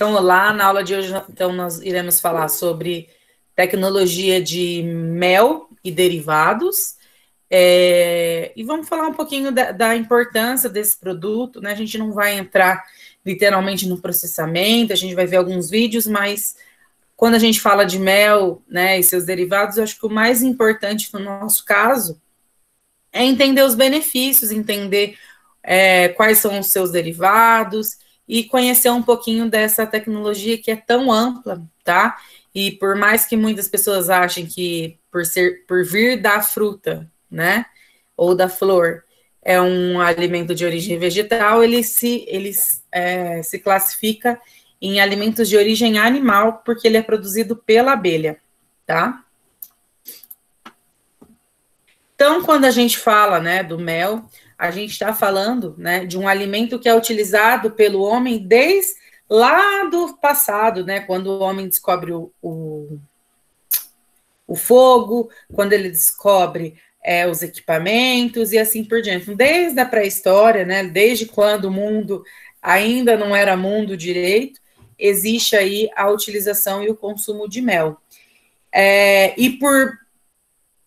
Então, lá na aula de hoje, então, nós iremos falar sobre tecnologia de mel e derivados. E vamos falar um pouquinho da importância desse produto, né? A gente não vai entrar literalmente no processamento, a gente vai ver alguns vídeos, mas quando a gente fala de mel, né, e seus derivados, eu acho que o mais importante no nosso caso é entender os benefícios, entender quais são os seus derivados e conhecer um pouquinho dessa tecnologia que é tão ampla, tá? E por mais que muitas pessoas achem que por vir da fruta, né, ou da flor, é um alimento de origem vegetal, ele se classifica em alimentos de origem animal, porque ele é produzido pela abelha, tá? Então, quando a gente fala, né, do mel, a gente está falando, né, de um alimento que é utilizado pelo homem desde lá do passado, né, quando o homem descobre o fogo, quando ele descobre os equipamentos e assim por diante. Então, desde a pré-história, né, desde quando o mundo ainda não era mundo direito, existe aí a utilização e o consumo de mel.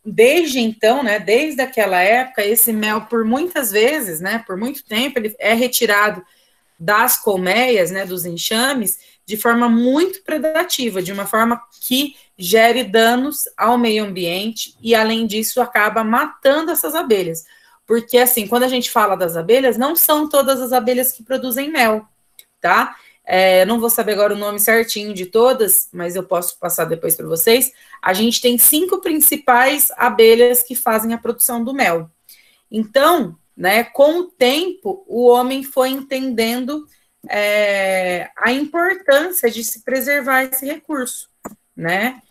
Desde então, né, desde aquela época, esse mel, por muitas vezes, né, por muito tempo, ele é retirado das colmeias, né, dos enxames, de forma muito predativa, de uma forma que gere danos ao meio ambiente e, além disso, acaba matando essas abelhas. Porque, assim, quando a gente fala das abelhas, não são todas as abelhas que produzem mel, tá? Eu não vou saber agora o nome certinho de todas, mas eu posso passar depois para vocês. A gente tem 5 principais abelhas que fazem a produção do mel. Então, né, com o tempo, o homem foi entendendo a importância de se preservar esse recurso, né?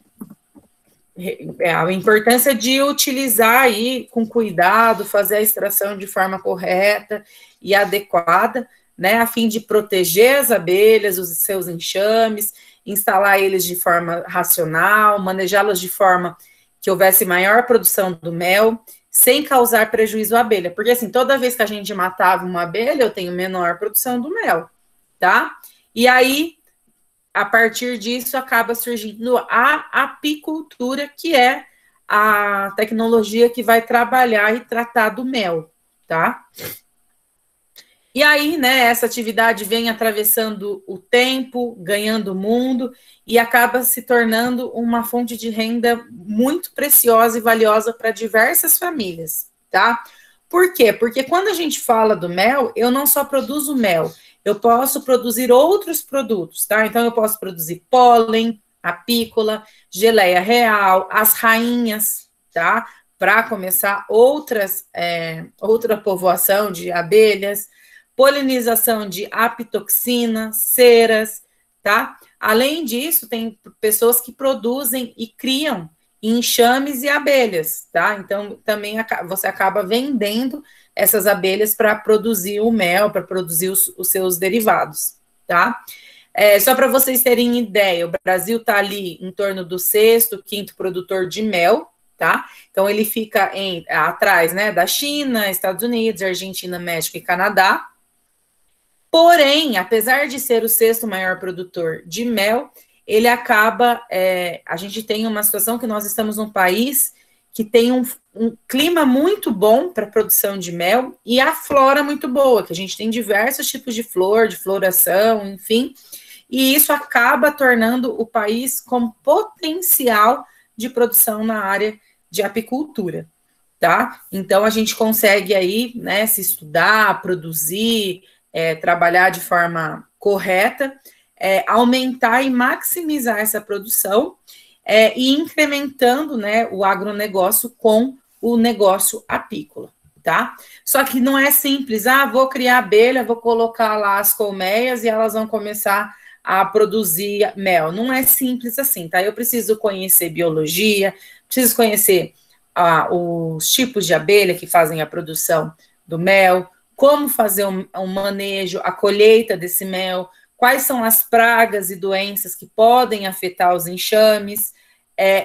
A importância de utilizar aí com cuidado, fazer a extração de forma correta e adequada, né, a fim de proteger as abelhas, os seus enxames, instalar eles de forma racional, manejá-los de forma que houvesse maior produção do mel, sem causar prejuízo à abelha. Porque, assim, toda vez que a gente matava uma abelha, eu tenho menor produção do mel, tá? E aí, a partir disso, acaba surgindo a apicultura, que é a tecnologia que vai trabalhar e tratar do mel, tá? E aí, né, essa atividade vem atravessando o tempo, ganhando o mundo e acaba se tornando uma fonte de renda muito preciosa e valiosa para diversas famílias, tá? Por quê? Porque quando a gente fala do mel, eu não só produzo mel, eu posso produzir outros produtos, tá? Então, eu posso produzir pólen, apícola, geleia real, as rainhas, tá? Para começar outra povoação de abelhas, polinização de apitoxina, ceras, tá? Além disso, tem pessoas que produzem e criam enxames e abelhas, tá? Então, também você acaba vendendo essas abelhas para produzir o mel, para produzir os seus derivados, tá? Só para vocês terem ideia, o Brasil está ali em torno do 6º, 5º produtor de mel, tá? Então, ele fica atrás, né, da China, Estados Unidos, Argentina, México e Canadá. Porém, apesar de ser o 6º maior produtor de mel, ele acaba, a gente tem uma situação que nós estamos num país que tem um clima muito bom para a produção de mel e a flora muito boa, que a gente tem diversos tipos de flor, de floração, enfim, e isso acaba tornando o país com potencial de produção na área de apicultura, tá? Então, a gente consegue aí, né, se estudar, produzir, trabalhar de forma correta, aumentar e maximizar essa produção e incrementando, né, o agronegócio com o negócio apícola, tá? Só que não é simples, vou criar abelha, vou colocar lá as colmeias e elas vão começar a produzir mel. Não é simples assim, tá? Eu preciso conhecer biologia, preciso conhecer os tipos de abelha que fazem a produção do mel, como fazer um manejo, a colheita desse mel, quais são as pragas e doenças que podem afetar os enxames,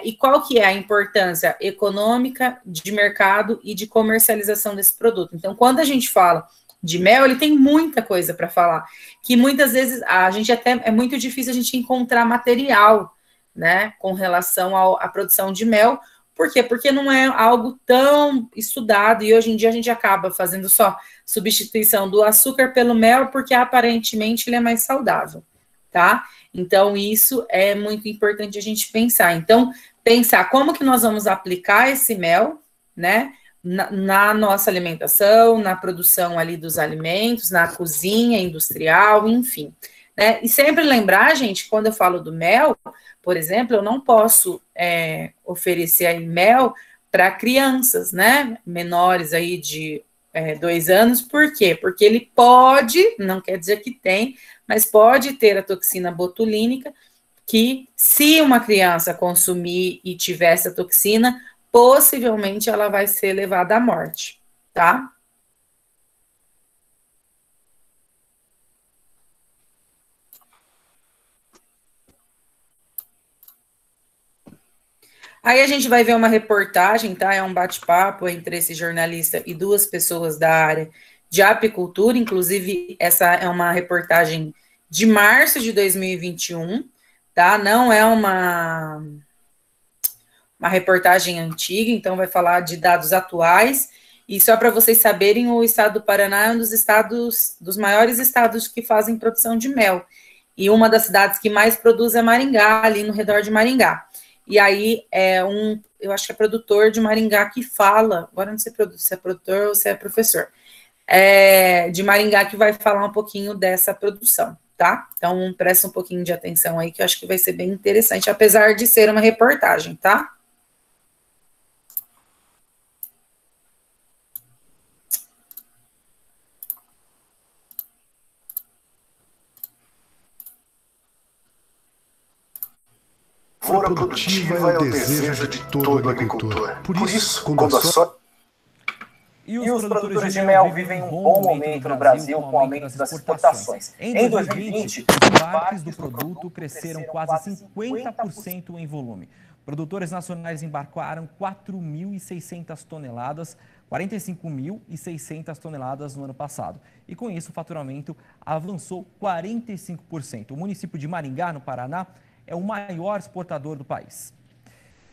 e qual que é a importância econômica, de mercado e de comercialização desse produto. Então, quando a gente fala de mel, ele tem muita coisa para falar, que muitas vezes a gente até é muito difícil a gente encontrar material, né, com relação à produção de mel. Por quê? Porque não é algo tão estudado e hoje em dia a gente acaba fazendo só substituição do açúcar pelo mel porque aparentemente ele é mais saudável, tá? Então isso é muito importante a gente pensar. Então, pensar como que nós vamos aplicar esse mel, né, na nossa alimentação, na produção ali dos alimentos, na cozinha industrial, enfim. Né? E sempre lembrar, gente, quando eu falo do mel, por exemplo, eu não posso oferecer aí mel para crianças, né, menores aí de 2 anos, por quê? Porque ele pode, não quer dizer que tem, mas pode ter a toxina botulínica, que se uma criança consumir e tiver essa toxina, possivelmente ela vai ser levada à morte, tá? Aí a gente vai ver uma reportagem, tá? É um bate-papo entre esse jornalista e 2 pessoas da área de apicultura, inclusive essa é uma reportagem de março de 2021, tá? Não é uma reportagem antiga, então vai falar de dados atuais. E só para vocês saberem, o estado do Paraná é um dos maiores estados que fazem produção de mel. E uma das cidades que mais produz é Maringá, ali no redor de Maringá. E aí eu acho que é produtor de Maringá que fala, agora não sei se é produtor ou se é professor, de Maringá que vai falar um pouquinho dessa produção, tá? Então, presta um pouquinho de atenção aí, que eu acho que vai ser bem interessante, apesar de ser uma reportagem, tá? Lavoura produtiva é o desejo de todo agricultor. Por isso, quando a soja... E os produtores de mel vivem um bom momento no Brasil com o aumento das exportações. Em 2020, os embarques do produto cresceram quase 50% em volume. Produtores nacionais embarcaram 4.600 toneladas, 45.600 toneladas no ano passado. E com isso o faturamento avançou 45%. O município de Maringá, no Paraná, é o maior exportador do país.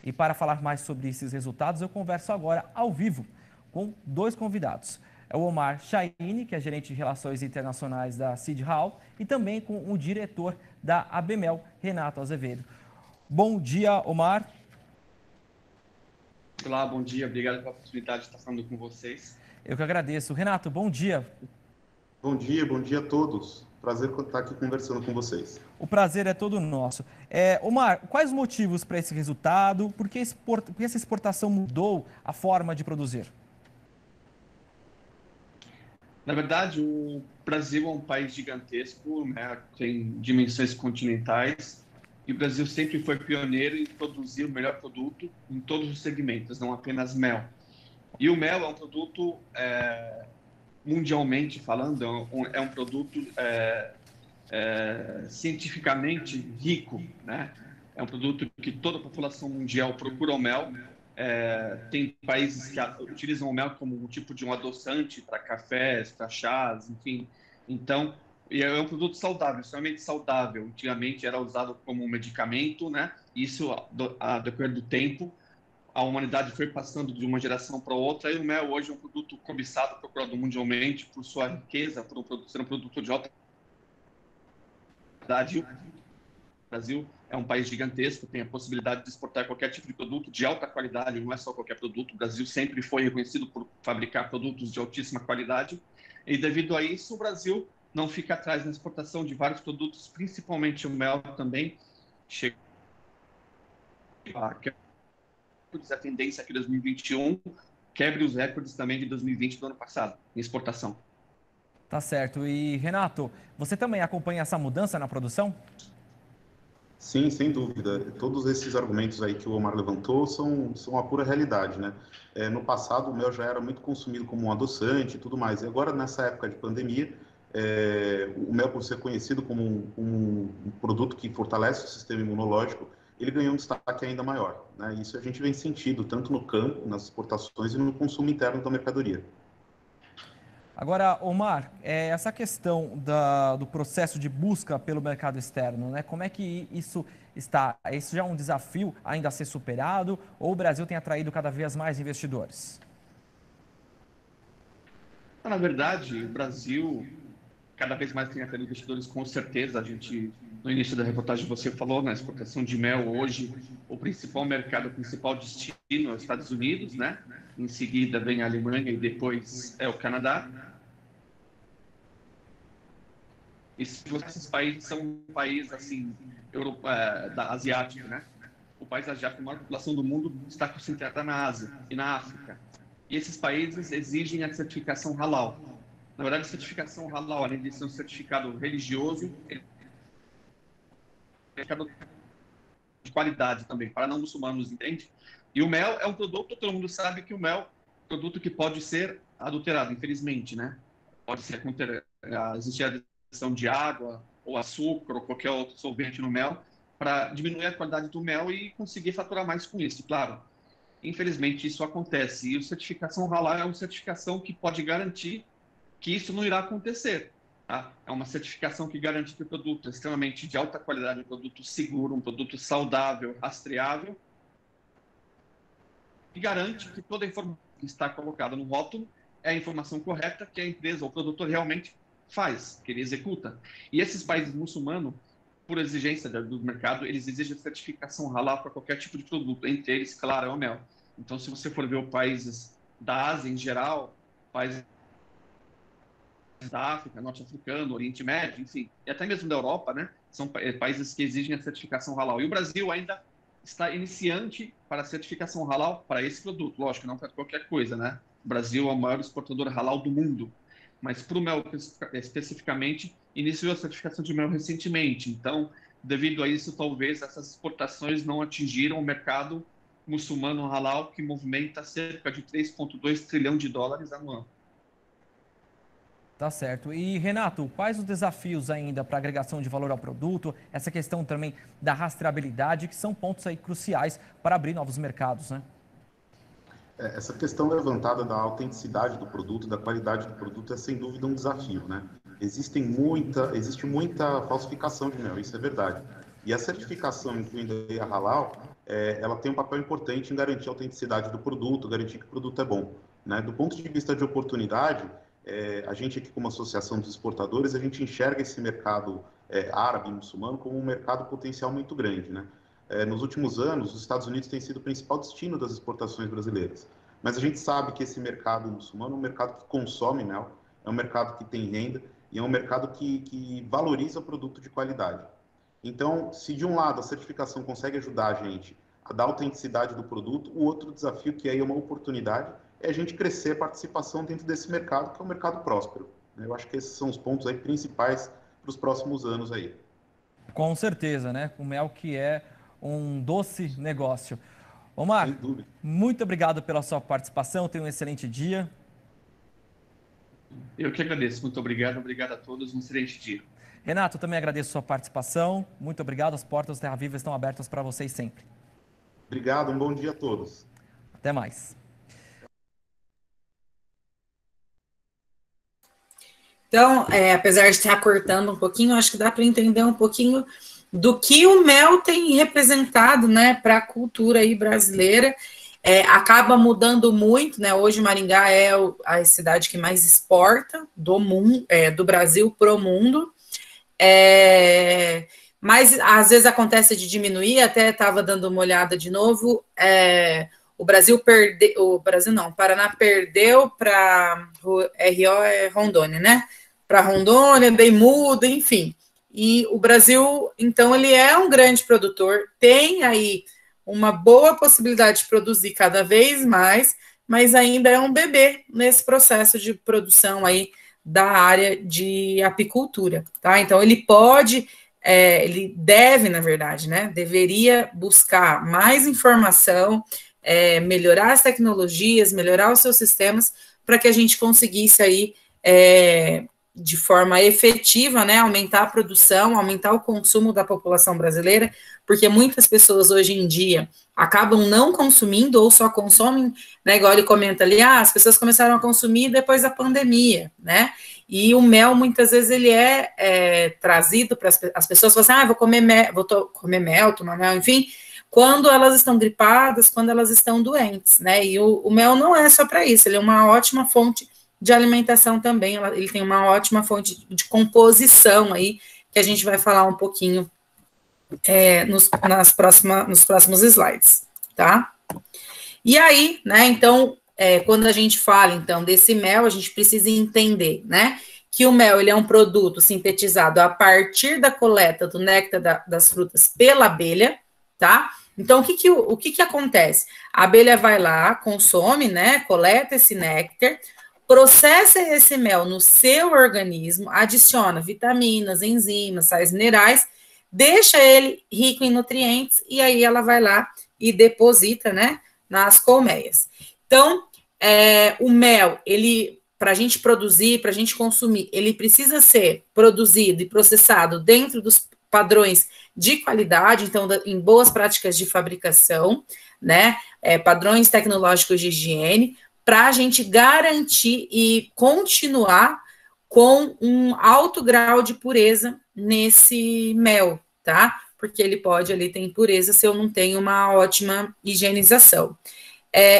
E para falar mais sobre esses resultados, eu converso agora ao vivo com 2 convidados. É o Omar Chaine, que é gerente de Relações Internacionais da Seed Hall, e também com o diretor da ABMEL, Renato Azevedo. Bom dia, Omar. Olá, bom dia. Obrigado pela oportunidade de estar falando com vocês. Eu que agradeço. Renato, bom dia. Bom dia a todos. Prazer estar aqui conversando com vocês. O prazer é todo nosso. Omar, quais os motivos para esse resultado? Por que essa exportação mudou a forma de produzir? Na verdade, o Brasil é um país gigantesco, né? Tem dimensões continentais, e o Brasil sempre foi pioneiro em produzir o melhor produto em todos os segmentos, não apenas mel. E o mel é um produto, mundialmente falando, é um produto cientificamente rico, né? É um produto que toda a população mundial procura o mel. Tem países que utilizam o mel como um tipo de um adoçante para cafés, para chás, enfim. Então, é um produto saudável, extremamente saudável. Antigamente era usado como um medicamento, né? Isso, a decorrer do tempo, a humanidade foi passando de uma geração para outra, e o mel hoje é um produto cobiçado, procurado mundialmente por sua riqueza, por ser um produto de alta qualidade. O Brasil é um país gigantesco, tem a possibilidade de exportar qualquer tipo de produto de alta qualidade, não é só qualquer produto. O Brasil sempre foi reconhecido por fabricar produtos de altíssima qualidade, e devido a isso o Brasil não fica atrás na exportação de vários produtos, principalmente o mel também. Chega a tendência aqui em 2021 quebre os recordes também de 2020 do ano passado em exportação. Tá certo. E Renato, você também acompanha essa mudança na produção? Sim, sem dúvida. Todos esses argumentos aí que o Omar levantou são a pura realidade, né? No passado, o mel já era muito consumido como um adoçante e tudo mais. E agora, nessa época de pandemia, o mel, por ser conhecido como um produto que fortalece o sistema imunológico, ele ganhou um destaque ainda maior, né? Isso a gente vem sentindo tanto no campo, nas exportações e no consumo interno da mercadoria. Agora, Omar, essa questão do processo de busca pelo mercado externo, né? Como é que isso está? Isso já é um desafio ainda a ser superado ou o Brasil tem atraído cada vez mais investidores? Na verdade, o Brasil cada vez mais tem atraído investidores, com certeza. A gente, no início da reportagem, você falou, na exportação de mel, hoje, o principal mercado, o principal destino é os Estados Unidos, né? Em seguida vem a Alemanha e depois é o Canadá. Esses países são um país, assim, asiático, né? O país asiático, a maior população do mundo está concentrada na Ásia e na África. E esses países exigem a certificação halal. Na verdade, a certificação halal, além de ser um certificado religioso, é um certificado de qualidade também, para não muçulmanos, entende? E o mel é um produto, todo mundo sabe que o mel é um produto que pode ser adulterado, infelizmente, né? Pode ser existir a adição de água, ou açúcar, ou qualquer outro solvente no mel, para diminuir a qualidade do mel e conseguir faturar mais com isso, claro. Infelizmente, isso acontece. E a certificação halal é uma certificação que pode garantir que isso não irá acontecer. Tá? É uma certificação que garante que o produto é extremamente de alta qualidade, um produto seguro, um produto saudável, rastreável, e garante que toda a informação que está colocada no rótulo é a informação correta que a empresa ou o produtor realmente faz, que ele executa. E esses países muçulmanos, por exigência do mercado, eles exigem certificação halal para qualquer tipo de produto, entre eles, claro, é o mel. Então, se você for ver os países da Ásia em geral, países da África, norte-africano, Oriente Médio, enfim, e até mesmo da Europa, né, são países que exigem a certificação halal. E o Brasil ainda está iniciante para a certificação halal para esse produto, lógico, não para qualquer coisa, né? O Brasil é o maior exportador halal do mundo, mas para o mel especificamente, iniciou a certificação de mel recentemente. Então, devido a isso, talvez essas exportações não atingiram o mercado muçulmano halal, que movimenta cerca de 3,2 trilhão de dólares anual. Tá certo. E, Renato, quais os desafios ainda para agregação de valor ao produto, essa questão também da rastreabilidade, que são pontos aí cruciais para abrir novos mercados, né? Essa questão levantada da autenticidade do produto, da qualidade do produto, é sem dúvida um desafio, né? Existe muita falsificação de mel, isso é verdade. E a certificação, incluindo a halal, ela tem um papel importante em garantir a autenticidade do produto, garantir que o produto é bom, né? Do ponto de vista de oportunidade, a gente aqui como Associação dos Exportadores, a gente enxerga esse mercado árabe e muçulmano como um mercado potencial muito grande, né? Nos últimos anos, os Estados Unidos têm sido o principal destino das exportações brasileiras. Mas a gente sabe que esse mercado muçulmano é um mercado que consome mel, é um mercado que tem renda e é um mercado que valoriza o produto de qualidade. Então, se de um lado a certificação consegue ajudar a gente a dar autenticidade do produto, o outro desafio, que aí é uma oportunidade, é a gente crescer a participação dentro desse mercado, que é um mercado próspero. Eu acho que esses são os pontos aí principais para os próximos anos aí. Com certeza, né? O mel que é um doce negócio. Omar, muito obrigado pela sua participação, tenha um excelente dia. Eu que agradeço, muito obrigado a todos, um excelente dia. Renato, também agradeço a sua participação, muito obrigado, as portas do Terra Viva estão abertas para vocês sempre. Obrigado, um bom dia a todos. Até mais. Então, apesar de estar cortando um pouquinho, acho que dá para entender um pouquinho do que o mel tem representado, né, para a cultura aí brasileira. Acaba mudando muito, né? Hoje Maringá é a cidade que mais exporta do mundo, do Brasil para o mundo. Mas às vezes acontece de diminuir, até estava dando uma olhada de novo. O Paraná perdeu para Rondônia, né? Para Rondônia, daí muda, enfim. E o Brasil, então, ele é um grande produtor, tem aí uma boa possibilidade de produzir cada vez mais, mas ainda é um bebê nesse processo de produção aí da área de apicultura, tá? Então, ele pode, ele deve, na verdade, né? Deveria buscar mais informação, melhorar as tecnologias, melhorar os seus sistemas, para que a gente conseguisse aí de forma efetiva, né, aumentar a produção, aumentar o consumo da população brasileira, porque muitas pessoas hoje em dia acabam não consumindo ou só consomem, né, igual ele comenta ali, as pessoas começaram a consumir depois da pandemia, né, e o mel, muitas vezes, ele é trazido para as pessoas, falam assim, vou comer mel, tomar mel, enfim, quando elas estão gripadas, quando elas estão doentes, né, e o mel não é só para isso, ele é uma ótima fonte de alimentação também, ele tem uma ótima fonte de composição aí, que a gente vai falar um pouquinho nos próximos slides, tá? E aí, né, então, quando a gente fala, então, desse mel, a gente precisa entender, né, que o mel, ele é um produto sintetizado a partir da coleta do néctar das frutas pela abelha, tá? Então, o que acontece? A abelha vai lá, consome, né, coleta esse néctar, processa esse mel no seu organismo, adiciona vitaminas, enzimas, sais minerais, deixa ele rico em nutrientes, e aí ela vai lá e deposita, né, nas colmeias. Então, o mel, ele, para a gente produzir, para a gente consumir, ele precisa ser produzido e processado dentro dos padrões de qualidade, então, em boas práticas de fabricação, né, padrões tecnológicos de higiene, para a gente garantir e continuar com um alto grau de pureza nesse mel, tá? Porque ele pode ali ter impureza se eu não tenho uma ótima higienização.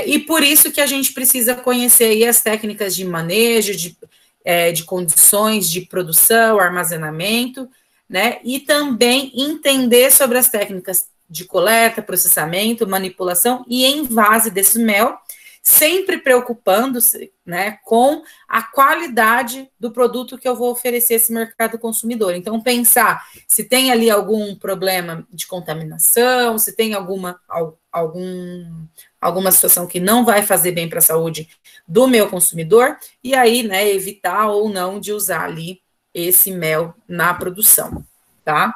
E por isso que a gente precisa conhecer aí as técnicas de manejo, de condições de produção, armazenamento, né? E também entender sobre as técnicas de coleta, processamento, manipulação e envase desse mel, sempre preocupando-se, né, com a qualidade do produto que eu vou oferecer a esse mercado consumidor. Então, pensar se tem ali algum problema de contaminação, se tem alguma situação que não vai fazer bem para a saúde do meu consumidor, e aí, né, evitar ou não de usar ali esse mel na produção, tá?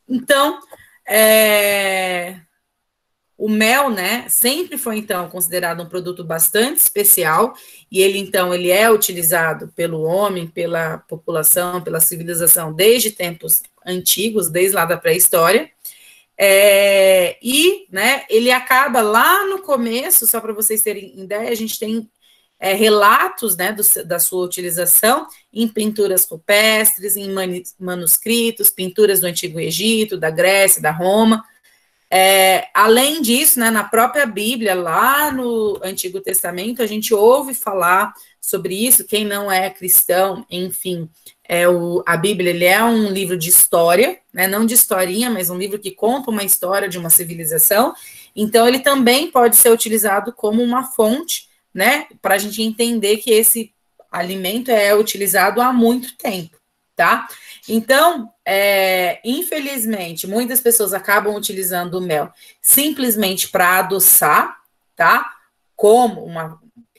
Então, o mel, né, sempre foi, então, considerado um produto bastante especial, e ele, então, ele é utilizado pelo homem, pela população, pela civilização, desde tempos antigos, desde lá da pré-história, e, né, ele acaba lá no começo, só para vocês terem ideia, a gente tem relatos, né, da sua utilização em pinturas rupestres, em manuscritos, pinturas do Antigo Egito, da Grécia, da Roma. Além disso, né, na própria Bíblia, lá no Antigo Testamento, a gente ouve falar sobre isso. Quem não é cristão, enfim, a Bíblia, ele é um livro de história, né, não de historinha, mas um livro que conta uma história de uma civilização. Então, ele também pode ser utilizado como uma fonte, né, para a gente entender que esse alimento é utilizado há muito tempo, tá? Então, infelizmente, muitas pessoas acabam utilizando o mel simplesmente para adoçar, tá?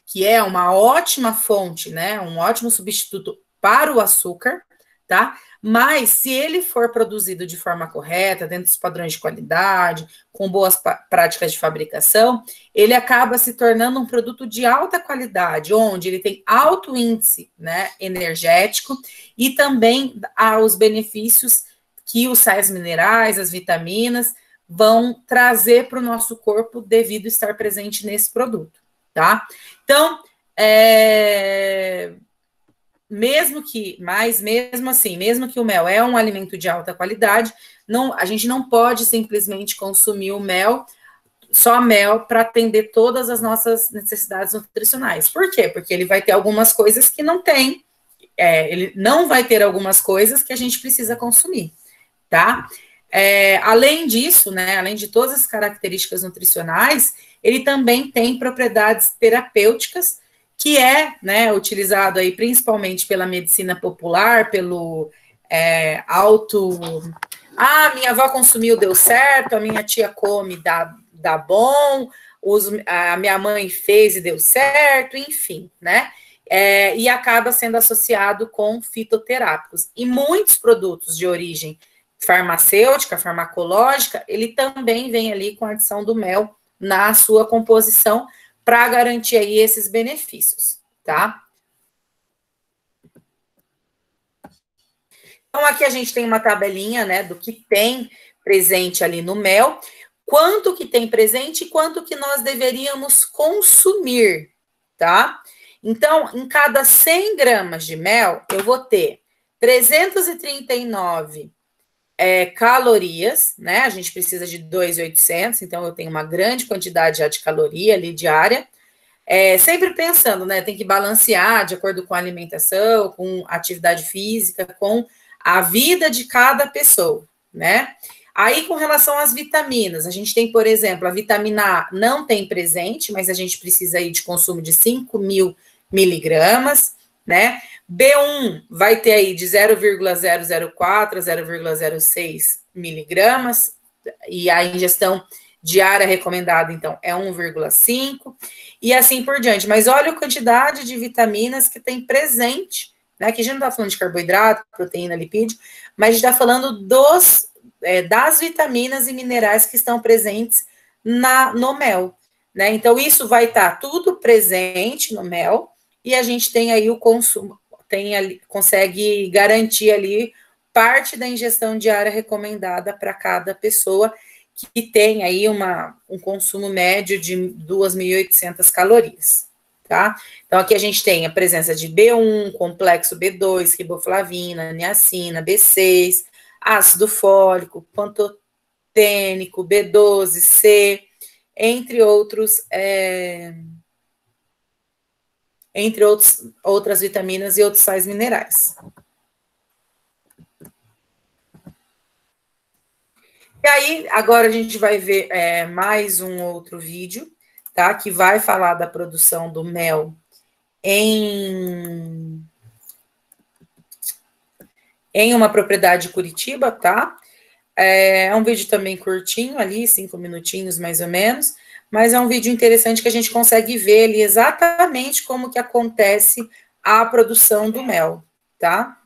Que é uma ótima fonte, né? Um ótimo substituto para o açúcar, tá? Mas se ele for produzido de forma correta, dentro dos padrões de qualidade, com boas práticas de fabricação, ele acaba se tornando um produto de alta qualidade, onde ele tem alto índice, né, energético, e também os benefícios que os sais minerais, as vitaminas, vão trazer para o nosso corpo devido estar presente nesse produto, tá? Então, mesmo que o mel é um alimento de alta qualidade, a gente não pode simplesmente consumir o mel, só mel, para atender todas as nossas necessidades nutricionais. Por quê? Porque ele vai ter algumas coisas que não tem, ele não vai ter algumas coisas que a gente precisa consumir, tá? Além disso, né, além de todas as características nutricionais, ele também tem propriedades terapêuticas, que né, utilizado aí principalmente pela medicina popular, pelo minha avó consumiu, deu certo, a minha tia come, dá bom, a minha mãe fez e deu certo, enfim, né? E acaba sendo associado com fitoterápicos. E muitos produtos de origem farmacêutica, farmacológica, ele também vem ali com a adição do mel na sua composição, para garantir aí esses benefícios, tá? Então, aqui a gente tem uma tabelinha, né, do que tem presente ali no mel, quanto que tem presente e quanto que nós deveríamos consumir, tá? Então, em cada 100 gramas de mel, eu vou ter 339 calorias, né? A gente precisa de 2.800, então eu tenho uma grande quantidade já de caloria ali diária. Sempre pensando, né? Tem que balancear de acordo com a alimentação, com atividade física, com a vida de cada pessoa, né? Aí, com relação às vitaminas, a gente tem, por exemplo, a vitamina A não tem presente, mas a gente precisa aí de consumo de 5.000 miligramas, né? B1 vai ter aí de 0,004 a 0,06 miligramas, e a ingestão diária recomendada, então, é 1,5, e assim por diante. Mas olha a quantidade de vitaminas que tem presente, né? Aqui a gente não está falando de carboidrato, proteína, lipídio, mas a gente está falando das vitaminas e minerais que estão presentes no mel, né? Então, isso vai estar tudo presente no mel, e a gente tem aí o consumo, consegue garantir ali parte da ingestão diária recomendada para cada pessoa, que tem aí um consumo médio de 2.800 calorias, tá? Então, aqui a gente tem a presença de B1, complexo B2, riboflavina, niacina, B6, ácido fólico, pantotênico, B12, C, entre outras vitaminas e outros sais minerais. E aí, agora a gente vai ver mais um outro vídeo, tá? Que vai falar da produção do mel em uma propriedade de Curitiba, tá? É um vídeo também curtinho ali, 5 minutinhos mais ou menos, mas é um vídeo interessante que a gente consegue ver ali exatamente como que acontece a produção do mel, tá?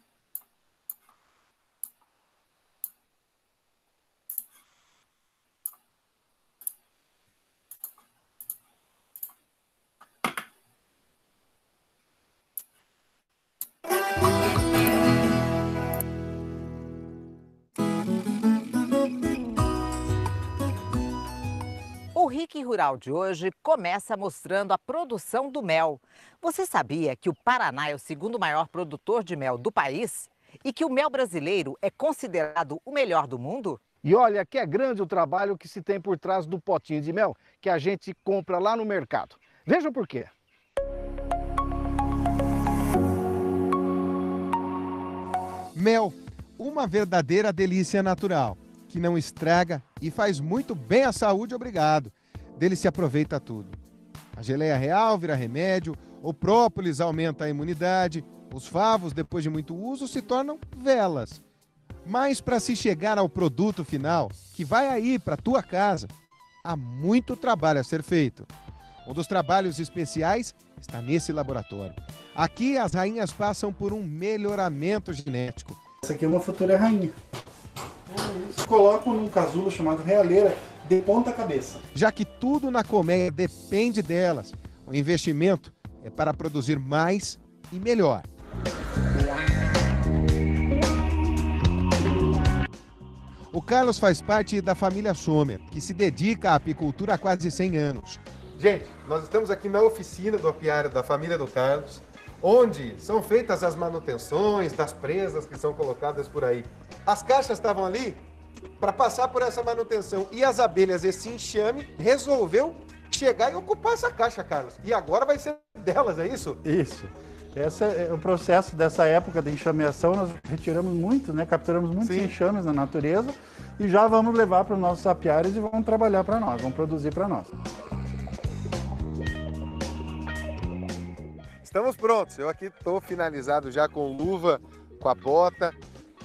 O RIC Rural de hoje começa mostrando a produção do mel. Você sabia que o Paraná é o segundo maior produtor de mel do país? E que o mel brasileiro é considerado o melhor do mundo? E olha que é grande o trabalho que se tem por trás do potinho de mel que a gente compra lá no mercado. Veja por quê. Mel, uma verdadeira delícia natural, que não estraga e faz muito bem à saúde, obrigado. Dele se aproveita tudo. A geleia real vira remédio, o própolis aumenta a imunidade, os favos, depois de muito uso, se tornam velas. Mas para se chegar ao produto final, que vai aí para tua casa, há muito trabalho a ser feito. Um dos trabalhos especiais está nesse laboratório. Aqui as rainhas passam por um melhoramento genético. Essa aqui é uma futura rainha. Eles colocam num casulo chamado realeira de ponta cabeça. Já que tudo na colmeia depende delas, o investimento é para produzir mais e melhor. O Carlos faz parte da família Sommer, que se dedica à apicultura há quase 100 anos. Gente, nós estamos aqui na oficina do apiário da família do Carlos, onde são feitas as manutenções das presas que são colocadas por aí. As caixas estavam ali para passar por essa manutenção e as abelhas, esse enxame, resolveu chegar e ocupar essa caixa, Carlos. E agora vai ser delas, é isso? Isso. Esse é o processo dessa época de enxameação. Nós retiramos muito, né? Capturamos muitos enxames na natureza e já vamos levar para os nossos apiários e vamos trabalhar para nós, vamos produzir para nós. Estamos prontos. Eu aqui estou finalizado já com luva, com a bota,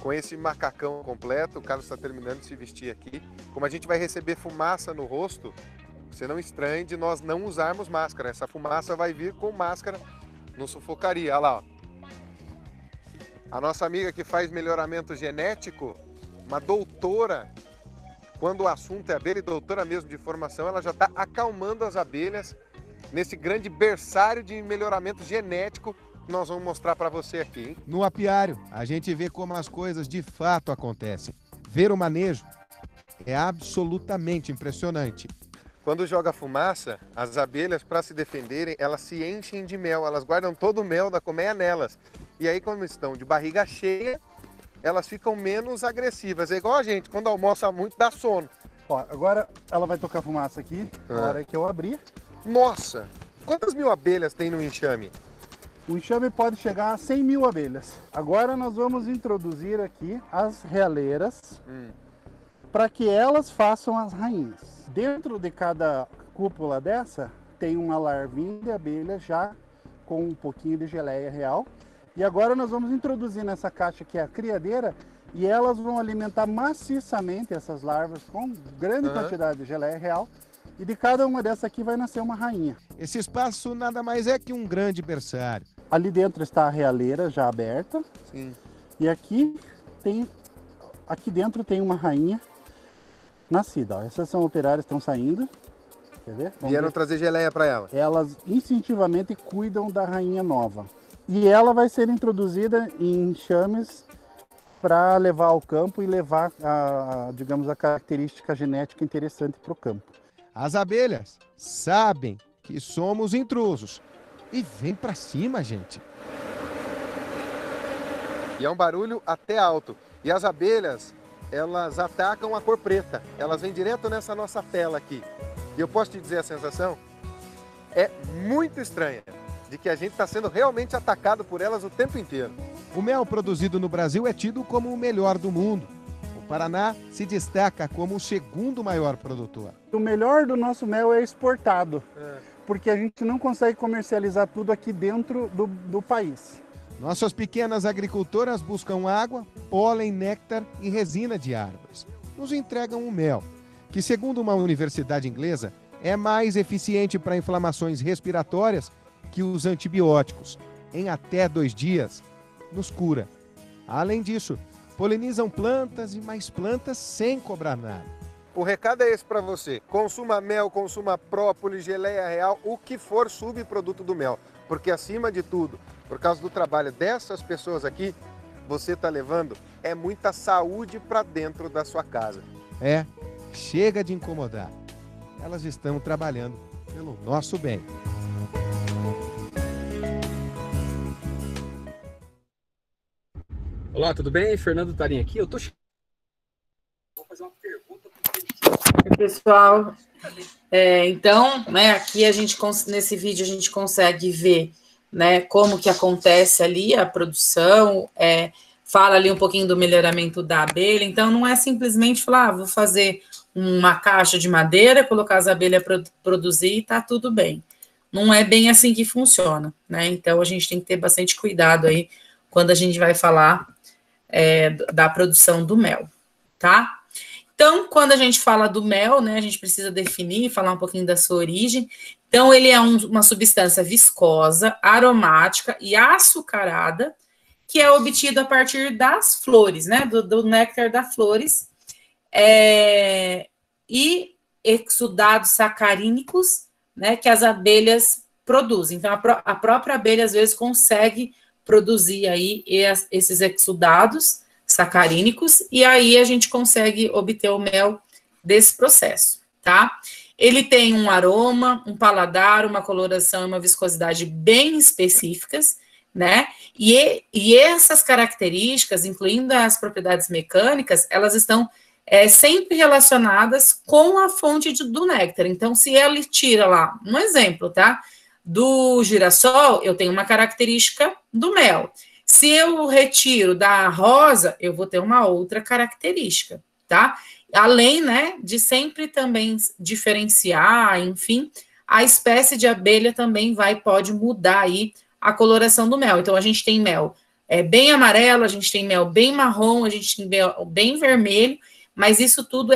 com esse macacão completo. O Carlos está terminando de se vestir aqui. Como a gente vai receber fumaça no rosto, você não estranhe de nós não usarmos máscara. Essa fumaça vai vir com máscara, não sufocaria. Olha lá, ó. A nossa amiga que faz melhoramento genético, uma doutora, quando o assunto é abelha e doutora mesmo de formação, ela já está acalmando as abelhas nesse grande berçário de melhoramento genético nós vamos mostrar para você aqui, hein? No apiário, a gente vê como as coisas de fato acontecem. Ver o manejo é absolutamente impressionante. Quando joga fumaça, as abelhas, para se defenderem, elas se enchem de mel, elas guardam todo o mel da colmeia nelas. E aí, quando estão de barriga cheia, elas ficam menos agressivas. É igual a gente, quando almoça muito, dá sono. Ó, agora ela vai tocar fumaça aqui, na hora que eu abrir. Nossa! Quantas mil abelhas tem no enxame? O enxame pode chegar a 100 mil abelhas. Agora nós vamos introduzir aqui as realeiras para que elas façam as rainhas. Dentro de cada cúpula dessa tem uma larvinha de abelha já com um pouquinho de geleia real. E agora nós vamos introduzir nessa caixa que é a criadeira e elas vão alimentar maciçamente essas larvas com grande quantidade de geleia real. E de cada uma dessas aqui vai nascer uma rainha. Esse espaço nada mais é que um grande berçário. Ali dentro está a realeira já aberta. Sim. E aqui dentro tem uma rainha nascida. Ó. Essas são operárias que estão saindo. Quer ver? Vieram trazer geleia para ela. Elas instintivamente cuidam da rainha nova. E ela vai ser introduzida em enxames para levar ao campo e levar, digamos, a característica genética interessante para o campo. As abelhas sabem que somos intrusos e vem para cima, gente. E é um barulho até alto. E as abelhas, elas atacam a cor preta. Elas vêm direto nessa nossa tela aqui. E eu posso te dizer a sensação? É muito estranha. De que a gente está sendo realmente atacado por elas o tempo inteiro. O mel produzido no Brasil é tido como o melhor do mundo. O Paraná se destaca como o segundo maior produtor. O melhor do nosso mel é exportado, porque a gente não consegue comercializar tudo aqui dentro do país. Nossas pequenas agricultoras buscam água, pólen, néctar e resina de árvores. Nos entregam o mel, que segundo uma universidade inglesa, é mais eficiente para inflamações respiratórias que os antibióticos. Em até 2 dias, nos cura. Além disso, polinizam plantas e mais plantas sem cobrar nada. O recado é esse para você. Consuma mel, consuma própolis, geleia real, o que for subproduto do mel. Porque acima de tudo, por causa do trabalho dessas pessoas aqui, você está levando muita saúde para dentro da sua casa. Chega de incomodar. Elas estão trabalhando pelo nosso bem. Olá, tudo bem? Fernando Tarim aqui. Eu tô... Vou fazer uma pergunta para o pessoal. Então, né, aqui nesse vídeo a gente consegue ver, né, como que acontece ali a produção, fala ali um pouquinho do melhoramento da abelha. Então, não é simplesmente falar, vou fazer uma caixa de madeira, colocar as abelhas produzir e tá tudo bem. Não é bem assim que funciona, né? Então, a gente tem que ter bastante cuidado aí quando a gente vai falar da produção do mel, tá? Então, quando a gente fala do mel, né, a gente precisa definir, falar um pouquinho da sua origem. Então, ele é uma substância viscosa, aromática e açucarada, que é obtido a partir das flores, né, do néctar das flores, e exudados sacarínicos, né, que as abelhas produzem. Então, a própria abelha, às vezes, consegue produzir aí esses exudados sacarínicos, e aí a gente consegue obter o mel desse processo, tá? Ele tem um aroma, um paladar, uma coloração e uma viscosidade bem específicas, né? E essas características, incluindo as propriedades mecânicas, elas estão sempre relacionadas com a fonte do néctar. Então, se ele tira lá, um exemplo, tá? Do girassol, eu tenho uma característica do mel. Se eu retiro da rosa, eu vou ter uma outra característica, tá? Além, né, de sempre também diferenciar, enfim, a espécie de abelha também pode mudar aí a coloração do mel. Então, a gente tem mel bem amarelo, a gente tem mel bem marrom, a gente tem mel bem vermelho, mas isso tudo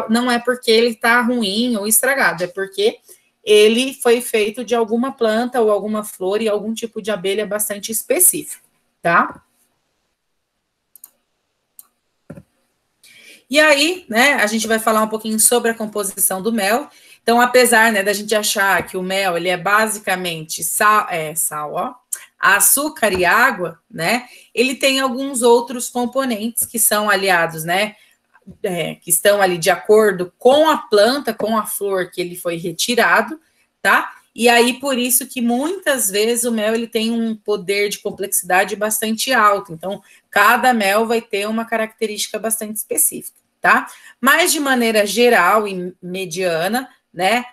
não é porque ele está ruim ou estragado, é porque ele foi feito de alguma planta ou alguma flor e algum tipo de abelha bastante específico, tá? E aí, né, a gente vai falar um pouquinho sobre a composição do mel. Então, apesar, né, da gente achar que o mel, ele é basicamente sal, açúcar e água, né, ele tem alguns outros componentes que são aliados, né, que estão ali de acordo com a planta, com a flor que ele foi retirado, tá? E aí, por isso que muitas vezes o mel ele tem um poder de complexidade bastante alto. Então, cada mel vai ter uma característica bastante específica, tá? Mas, de maneira geral e mediana, né,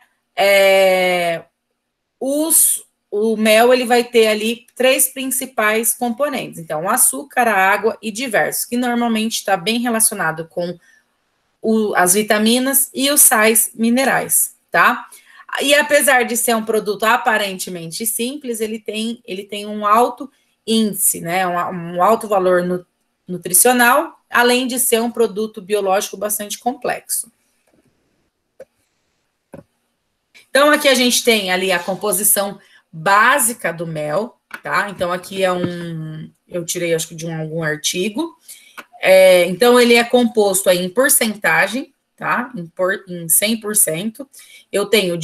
o mel ele vai ter ali 3 principais componentes. Então, o açúcar, a água e diversos, que normalmente está bem relacionado com as vitaminas e os sais minerais, tá? E apesar de ser um produto aparentemente simples, ele tem um alto índice, né? Um alto valor nutricional, além de ser um produto biológico bastante complexo. Então, aqui a gente tem ali a composição básica do mel, tá? Então, aqui eu tirei, acho que de algum artigo. Então, ele é composto aí em porcentagem, tá? Em 100%. Eu tenho,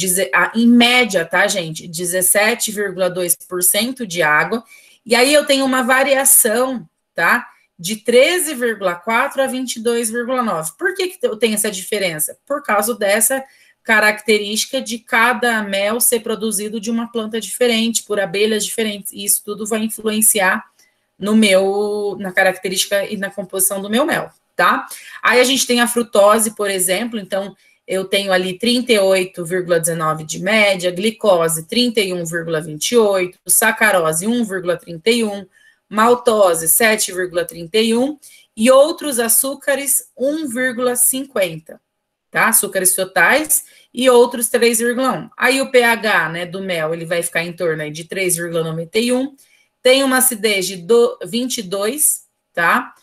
em média, tá, gente? 17,2% de água. E aí eu tenho uma variação, tá? De 13,4% a 22,9%. Por que eu tenho essa diferença? Por causa dessa característica de cada mel ser produzido de uma planta diferente, por abelhas diferentes. E isso tudo vai influenciar na característica e na composição do meu mel, tá? Aí a gente tem a frutose, por exemplo, então eu tenho ali 38,19 de média, glicose 31,28, sacarose 1,31, maltose 7,31 e outros açúcares 1,50, tá? Açúcares totais e outros 3,1. Aí o pH, né, do mel, ele vai ficar em torno aí de 3,91, tem uma acidez de 22, tá?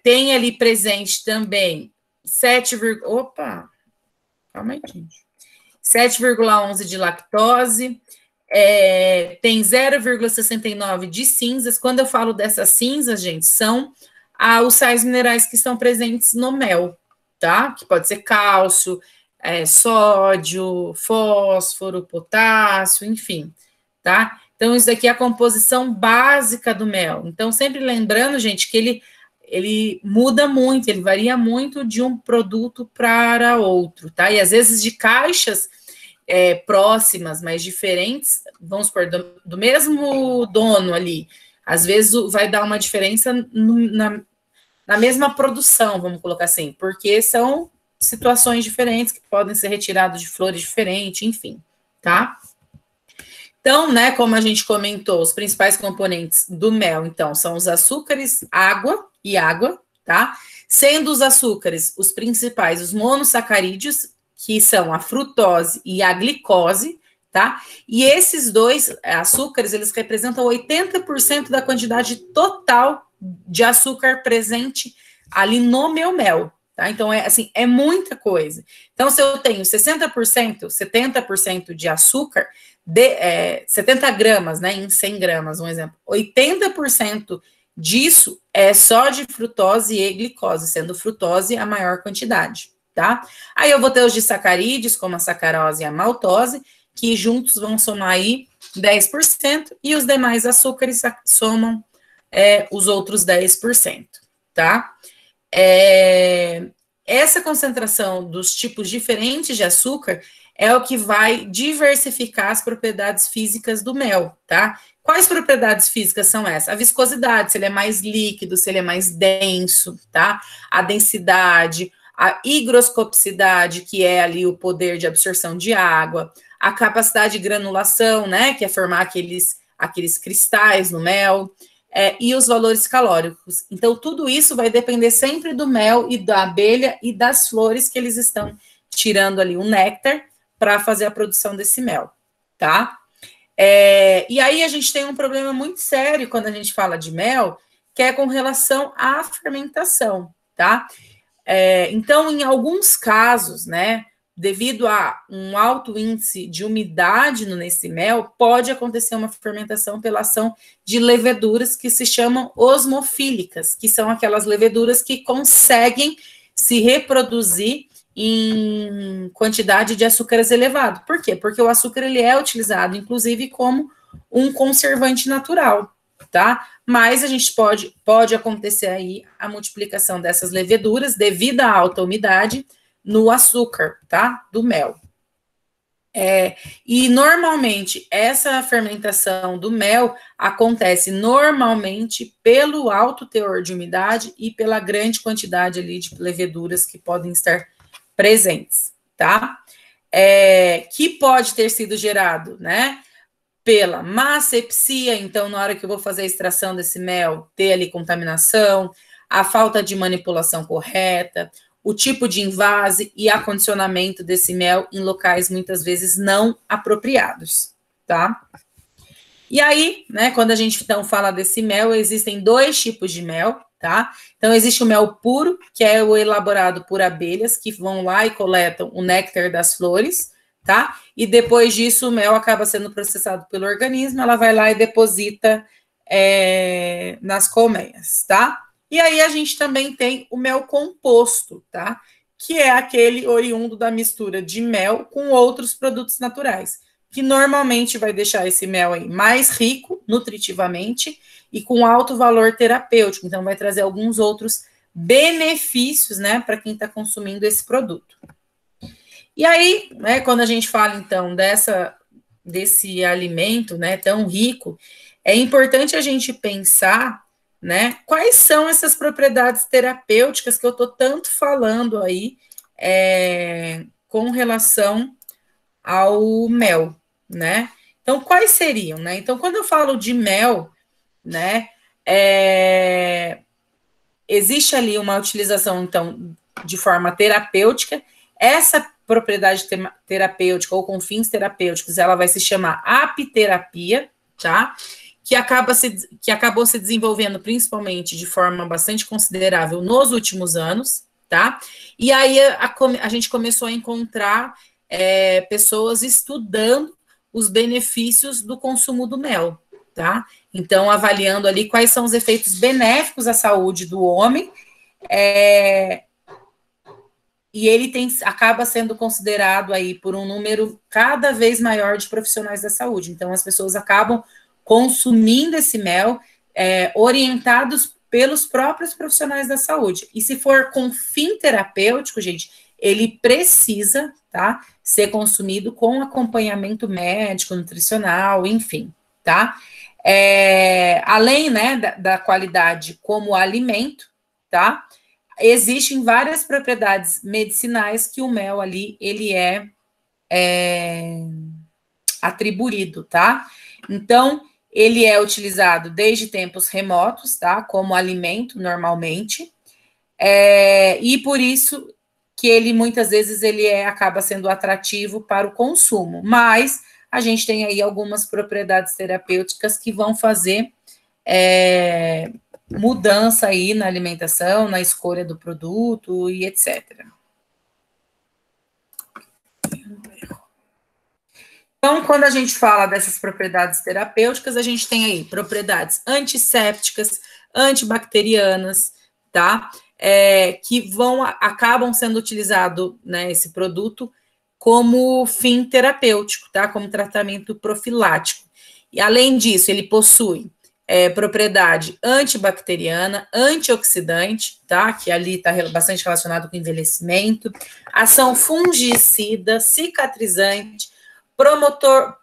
Tem ali presente também 7,11 de lactose, tem 0,69 de cinzas. Quando eu falo dessas cinzas, gente, são os sais minerais que estão presentes no mel, tá? Que pode ser cálcio, sódio, fósforo, potássio, enfim, tá? Então, isso daqui é a composição básica do mel. Então, sempre lembrando, gente, que ele muda muito, ele varia muito de um produto para outro, tá? E às vezes de caixas próximas, mas diferentes, vamos supor, do mesmo dono ali, às vezes vai dar uma diferença na mesma produção, vamos colocar assim, porque são situações diferentes que podem ser retiradas de flores diferentes, enfim, tá? Então, né, como a gente comentou, os principais componentes do mel, então, são os açúcares, água, tá? Sendo os açúcares os principais, os monossacarídeos, que são a frutose e a glicose, tá? E esses dois açúcares, eles representam 80% da quantidade total de açúcar presente ali no meu mel, tá? Então, é muita coisa. Então, se eu tenho 60%, 70% de açúcar, 70 gramas, né, em 100 gramas, um exemplo, 80% disso é só de frutose e glicose, sendo frutose a maior quantidade, tá? Aí eu vou ter os disacarídeos, como a sacarose e a maltose, que juntos vão somar aí 10%, e os demais açúcares somam os outros 10%, tá? Essa concentração dos tipos diferentes de açúcar é o que vai diversificar as propriedades físicas do mel, tá? Quais propriedades físicas são essas? A viscosidade, se ele é mais líquido, se ele é mais denso, tá? A densidade, a higroscopicidade, que é ali o poder de absorção de água, a capacidade de granulação, né? Que é formar aqueles cristais no mel, e os valores calóricos. Então, tudo isso vai depender sempre do mel e da abelha e das flores que eles estão tirando ali o néctar para fazer a produção desse mel, tá? E aí a gente tem um problema muito sério quando a gente fala de mel, que é com relação à fermentação, tá? Então, em alguns casos, né, devido a um alto índice de umidade nesse mel, pode acontecer uma fermentação pela ação de leveduras que se chamam osmofílicas, que são aquelas leveduras que conseguem se reproduzir em quantidade de açúcares elevado. Por quê? Porque o açúcar ele é utilizado, inclusive, como um conservante natural, tá? Mas a gente pode acontecer aí a multiplicação dessas leveduras devido à alta umidade no açúcar, tá? Do mel. E normalmente essa fermentação do mel acontece normalmente pelo alto teor de umidade e pela grande quantidade ali de leveduras que podem estar presentes, tá? Que pode ter sido gerado, né? Pela má asepsia, então na hora que eu vou fazer a extração desse mel, ter ali contaminação, a falta de manipulação correta, o tipo de invase e acondicionamento desse mel em locais muitas vezes não apropriados, tá? E aí, né, quando a gente então fala desse mel, existem 2 tipos de mel, tá? Então existe o mel puro, que é o elaborado por abelhas, que vão lá e coletam o néctar das flores, tá? E depois disso o mel acaba sendo processado pelo organismo, ela vai lá e deposita nas colmeias, tá? E aí a gente também tem o mel composto, tá? Que é aquele oriundo da mistura de mel com outros produtos naturais, que normalmente vai deixar esse mel aí mais rico nutritivamente e com alto valor terapêutico. Então vai trazer alguns outros benefícios, né, para quem está consumindo esse produto. E aí, né, quando a gente fala então desse alimento, né, tão rico, é importante a gente pensar, né, quais são essas propriedades terapêuticas que eu estou tanto falando aí com relação ao mel, né? Então, quais seriam, né? Então, quando eu falo de mel, né, existe ali uma utilização, então, de forma terapêutica. Essa propriedade terapêutica ou com fins terapêuticos, ela vai se chamar apiterapia, tá? Que acabou se desenvolvendo principalmente de forma bastante considerável nos últimos anos, tá? E aí a gente começou a encontrar pessoas estudando os benefícios do consumo do mel, tá? Então, avaliando ali quais são os efeitos benéficos à saúde do homem, e ele acaba sendo considerado aí por um número cada vez maior de profissionais da saúde. Então, as pessoas acabam consumindo esse mel, orientados pelos próprios profissionais da saúde. E se for com fim terapêutico, gente, ele precisa, tá, ser consumido com acompanhamento médico, nutricional, enfim, tá? Além, né, da qualidade como alimento, tá? Existem várias propriedades medicinais que o mel ali, ele é atribuído, tá? Então, ele é utilizado desde tempos remotos, tá? Como alimento, normalmente. E por isso que ele, muitas vezes, ele acaba sendo atrativo para o consumo. Mas a gente tem aí algumas propriedades terapêuticas que vão fazer mudança aí na alimentação, na escolha do produto e etc. Então, quando a gente fala dessas propriedades terapêuticas, a gente tem aí propriedades antissépticas, antibacterianas, tá? Que acabam sendo utilizado, né, esse produto como fim terapêutico, tá? Como tratamento profilático. E além disso, ele possui propriedade antibacteriana, antioxidante, tá? Que ali está bastante relacionado com envelhecimento, ação fungicida, cicatrizante, promotora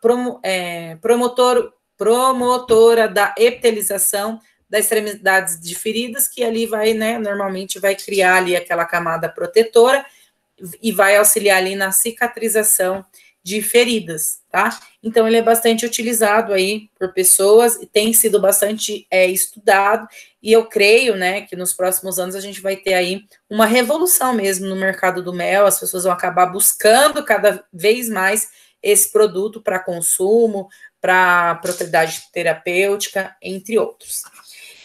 da epitelização das extremidades de feridas, que ali vai, né, normalmente vai criar ali aquela camada protetora e vai auxiliar ali na cicatrização de feridas, tá? Então, ele é bastante utilizado aí por pessoas e tem sido bastante estudado, e eu creio, né, que nos próximos anos a gente vai ter aí uma revolução mesmo no mercado do mel, as pessoas vão acabar buscando cada vez mais esse produto para consumo, para propriedade terapêutica, entre outros.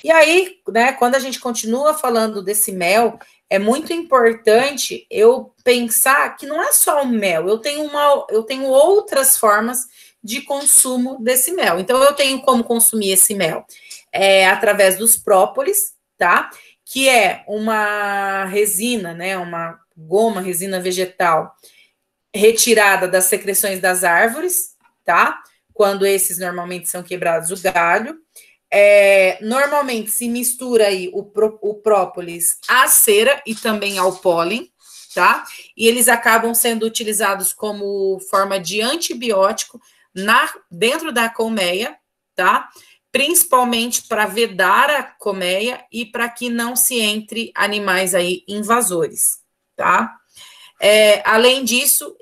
E aí, né, quando a gente continua falando desse mel, é muito importante eu pensar que não é só o mel, eu tenho outras formas de consumo desse mel. Então, eu tenho como consumir esse mel através dos própolis, tá? Que é uma resina, né? Uma goma, resina vegetal, retirada das secreções das árvores, tá? quando esses normalmente são quebrados o galho. Normalmente se mistura aí o própolis à cera e também ao pólen, tá? E eles acabam sendo utilizados como forma de antibiótico dentro da colmeia, tá? Principalmente para vedar a colmeia e para que não se entre animais aí invasores, tá? Além disso,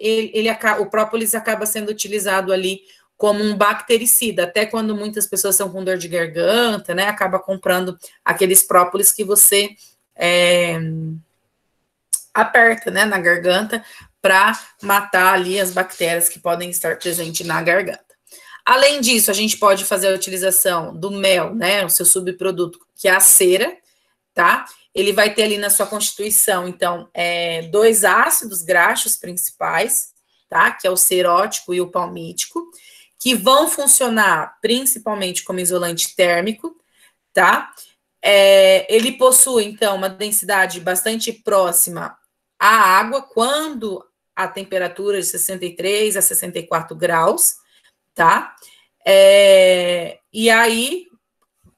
o própolis acaba sendo utilizado ali como um bactericida, até quando muitas pessoas estão com dor de garganta, né, acaba comprando aqueles própolis que você aperta, né, na garganta para matar ali as bactérias que podem estar presentes na garganta. Além disso, a gente pode fazer a utilização do mel, né, o seu subproduto, que é a cera, tá? Ele vai ter ali na sua constituição, então, 2 ácidos graxos principais, tá? Que é o cerótico e o palmítico, que vão funcionar principalmente como isolante térmico, tá? Ele possui, então, uma densidade bastante próxima à água, quando a temperatura de 63 a 64 graus, tá? E aí,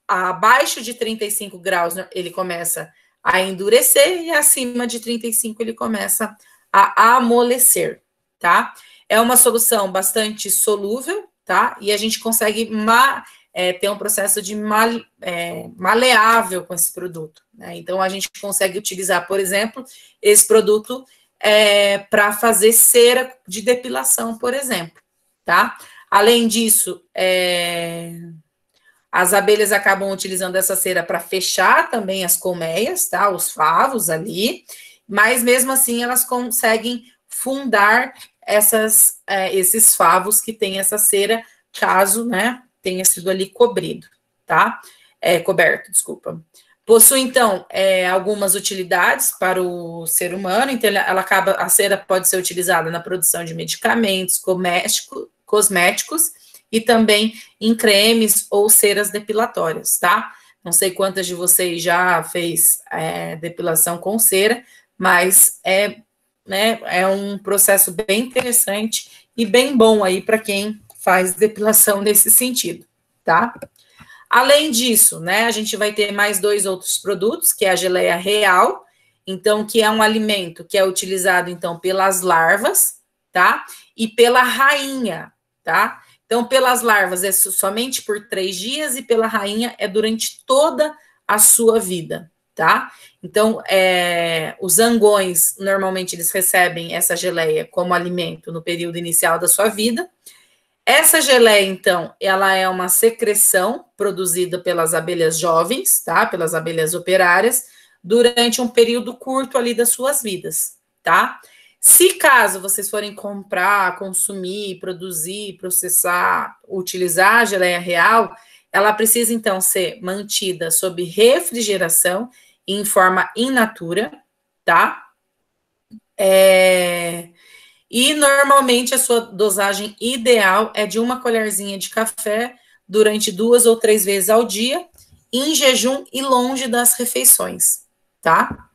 abaixo de 35 graus, ele começa a endurecer, e acima de 35 ele começa a amolecer, tá? É uma solução bastante solúvel, tá? E a gente consegue ter um processo de maleável com esse produto, né? Então, a gente consegue utilizar, por exemplo, esse produto para fazer cera de depilação, por exemplo, tá? Além disso, as abelhas acabam utilizando essa cera para fechar também as colmeias, tá? Os favos ali, mas mesmo assim elas conseguem fundar esses favos que têm essa cera, caso, né, tenha sido ali cobrido, tá? Coberto, desculpa. Possui, então, algumas utilidades para o ser humano, então a cera pode ser utilizada na produção de medicamentos, cosméticos, e também em cremes ou ceras depilatórias, tá? Não sei quantas de vocês já fez depilação com cera, mas é um processo bem interessante e bem bom aí para quem faz depilação nesse sentido, tá? Além disso, né, a gente vai ter mais 2 outros produtos, que é a geleia real, então, que é um alimento que é utilizado, então, pelas larvas, tá? E pela rainha, tá? Então, pelas larvas é somente por 3 dias e pela rainha é durante toda a sua vida, tá? Então, os zangões, normalmente, eles recebem essa geleia como alimento no período inicial da sua vida. Essa geleia, então, ela é uma secreção produzida pelas abelhas jovens, tá? Pelas abelhas operárias, durante um período curto ali das suas vidas, tá? Se caso vocês forem comprar, consumir, produzir, processar, utilizar a geleia real, ela precisa, então, ser mantida sob refrigeração em forma in natura, tá? E, normalmente, a sua dosagem ideal é de 1 colherzinha de café durante 2 ou 3 vezes ao dia, em jejum e longe das refeições, tá?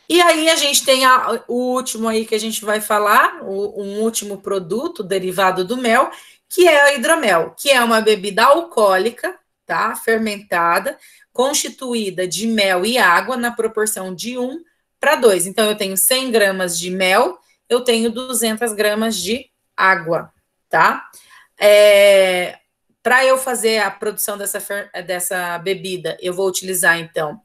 E aí, a gente tem o último aí que a gente vai falar, um último produto derivado do mel, que é o hidromel, que é uma bebida alcoólica, tá? Fermentada, constituída de mel e água na proporção de 1:2. Então, eu tenho 100 gramas de mel, eu tenho 200 gramas de água, tá? Para eu fazer a produção dessa bebida, eu vou utilizar, então,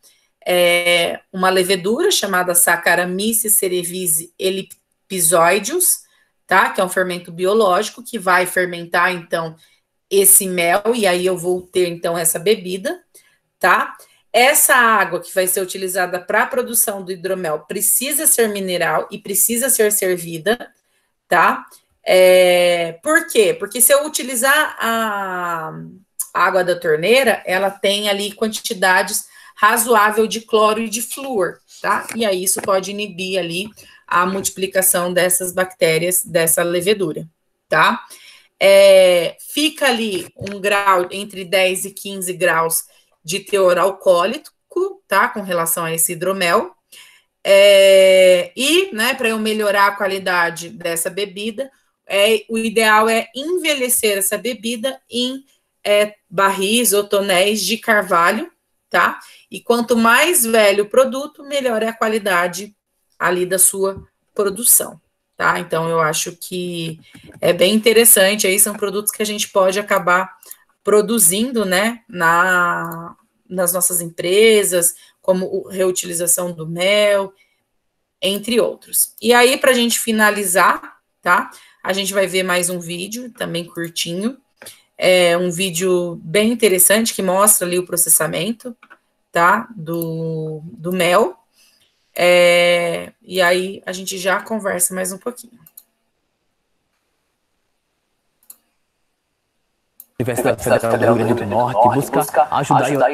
uma levedura chamada Saccharomyces cerevisiae ellipsoideus, tá? Que é um fermento biológico que vai fermentar, então, esse mel, e aí eu vou ter, então, essa bebida, tá? Essa água que vai ser utilizada para a produção do hidromel precisa ser mineral e precisa ser servida, tá? Por quê? Porque se eu utilizar a água da torneira, ela tem ali quantidades razoável de cloro e de flúor, tá? E aí isso pode inibir ali a multiplicação dessas bactérias, dessa levedura, tá? Fica ali um grau entre 10 e 15 graus de teor alcoólico, tá? Com relação a esse hidromel. E, né, para eu melhorar a qualidade dessa bebida, o ideal é envelhecer essa bebida em barris ou tonéis de carvalho, tá? E quanto mais velho o produto, melhor é a qualidade ali da sua produção, tá? Então, eu acho que é bem interessante, aí são produtos que a gente pode acabar produzindo, né, nas nossas empresas, como reutilização do mel, entre outros. E aí, para a gente finalizar, tá? A gente vai ver mais um vídeo, também curtinho, um vídeo bem interessante, que mostra ali o processamento, tá? Do mel. E aí, a gente já conversa mais um pouquinho. Universidade Federal do Rio Grande do Norte busca ajudar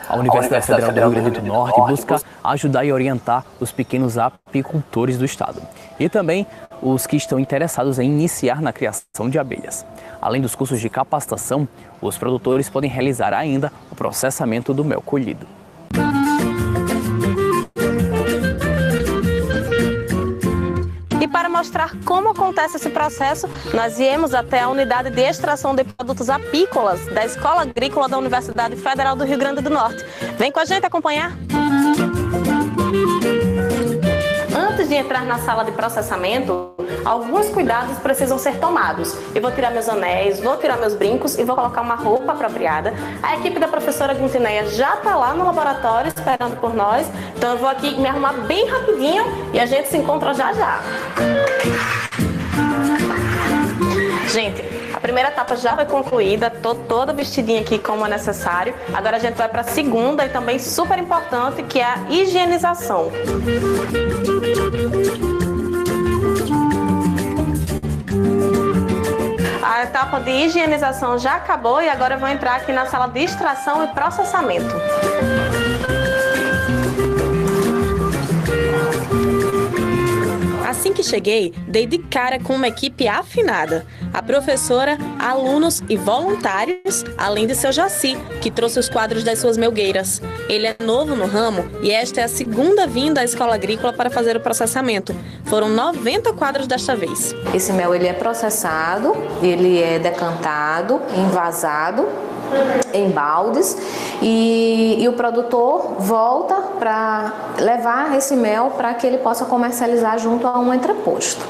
A Universidade Federal do Rio Grande do Norte busca ajudar e orientar os pequenos apicultores do estado e também os que estão interessados em iniciar na criação de abelhas. Além dos cursos de capacitação, os produtores podem realizar ainda o processamento do mel colhido. E para mostrar como acontece esse processo, nós viemos até a unidade de extração de produtos apícolas da Escola Agrícola da Universidade Federal do Rio Grande do Norte. Vem com a gente acompanhar! Antes de entrar na sala de processamento, alguns cuidados precisam ser tomados. Eu vou tirar meus anéis, vou tirar meus brincos e vou colocar uma roupa apropriada. A equipe da professora Guntineia já está lá no laboratório esperando por nós. Então eu vou aqui me arrumar bem rapidinho e a gente se encontra já já. Gente, a primeira etapa já foi concluída, estou toda vestidinha aqui como é necessário. Agora a gente vai para a segunda e também super importante, que é a higienização. A etapa de higienização já acabou e agora eu vou entrar aqui na sala de extração e processamento. Assim que cheguei, dei de cara com uma equipe afinada. A professora, alunos e voluntários, além de seu Jaci, que trouxe os quadros das suas melgueiras. Ele é novo no ramo e esta é a segunda vinda à Escola Agrícola para fazer o processamento. Foram 90 quadros desta vez. Esse mel ele é processado, ele é decantado, envasado em baldes e o produtor volta para levar esse mel para que ele possa comercializar junto a um entreposto.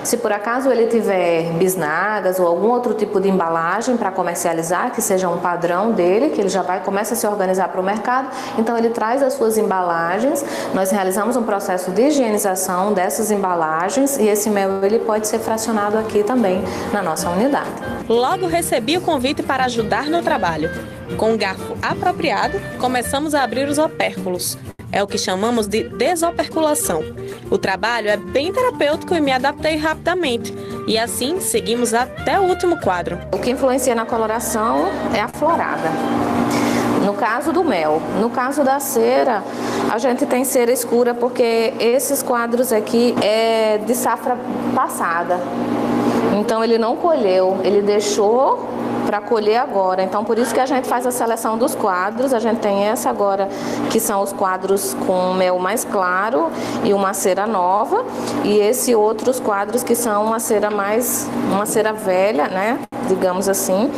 Se por acaso ele tiver bisnagas ou algum outro tipo de embalagem para comercializar, que seja um padrão dele, que ele já começa a se organizar para o mercado, então ele traz as suas embalagens, nós realizamos um processo de higienização dessas embalagens e esse mel ele pode ser fracionado aqui também na nossa unidade. Logo recebi o convite para ajudar no trabalho. Com um garfo apropriado, começamos a abrir os opérculos. É o que chamamos de desoperculação. O trabalho é bem terapêutico e me adaptei rapidamente. E assim, seguimos até o último quadro. O que influencia na coloração é a florada. No caso do mel. No caso da cera, a gente tem cera escura porque esses quadros aqui é de safra passada. Então ele não colheu, ele deixou para colher agora. Então por isso que a gente faz a seleção dos quadros. A gente tem essa agora que são os quadros com mel mais claro e uma cera nova, e esse outros quadros que são uma cera velha, né, digamos assim,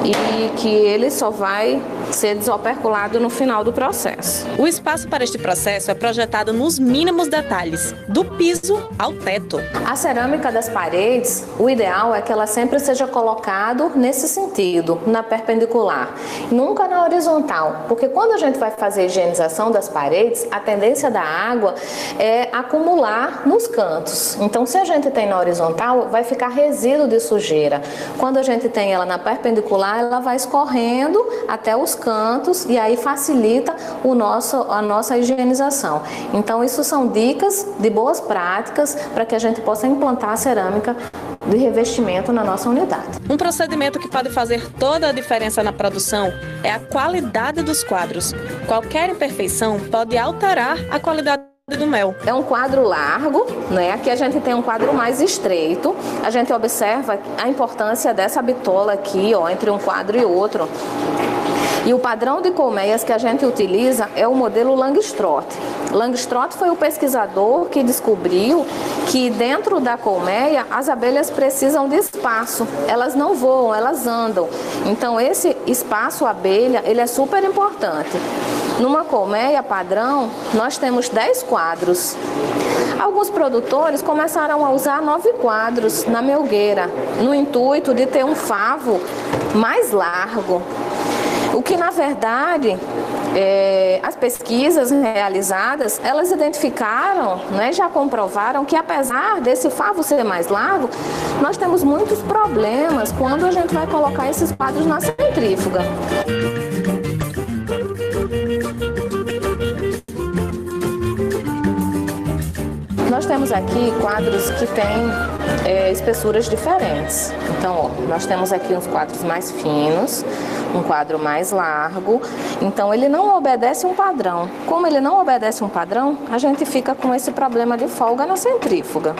e que ele só vai ser desoperculado no final do processo. O espaço para este processo é projetado nos mínimos detalhes, do piso ao teto. A cerâmica das paredes, o ideal é que ela sempre seja colocada nesse sentido, na perpendicular, nunca na horizontal, porque quando a gente vai fazer a higienização das paredes, a tendência da água é acumular nos cantos. Então, se a gente tem na horizontal, vai ficar resíduo de sujeira. Quando a gente tem ela na perpendicular, ela vai escorrendo até os cantos e aí facilita a nossa higienização. Então, isso são dicas de boas práticas para que a gente possa implantar a cerâmica de revestimento na nossa unidade. Um procedimento que pode fazer toda a diferença na produção é a qualidade dos quadros. Qualquer imperfeição pode alterar a qualidade do mel. É um quadro largo, né? Aqui a gente tem um quadro mais estreito. A gente observa a importância dessa bitola aqui, ó, entre um quadro e outro. E o padrão de colmeias que a gente utiliza é o modelo Langstroth. Langstroth foi o pesquisador que descobriu que dentro da colmeia as abelhas precisam de espaço, elas não voam, elas andam. Então esse espaço abelha, ele é super importante. Numa colmeia padrão, nós temos 10 quadros. Alguns produtores começaram a usar 9 quadros na melgueira, no intuito de ter um favo mais largo. O que, na verdade, as pesquisas realizadas, elas identificaram, né, já comprovaram que apesar desse favo ser mais largo, nós temos muitos problemas quando a gente vai colocar esses quadros na centrífuga. Nós temos aqui quadros que têm espessuras diferentes. Então, ó, nós temos aqui uns quadros mais finos, um quadro mais largo. Então, ele não obedece um padrão. Como ele não obedece um padrão, a gente fica com esse problema de folga na centrífuga.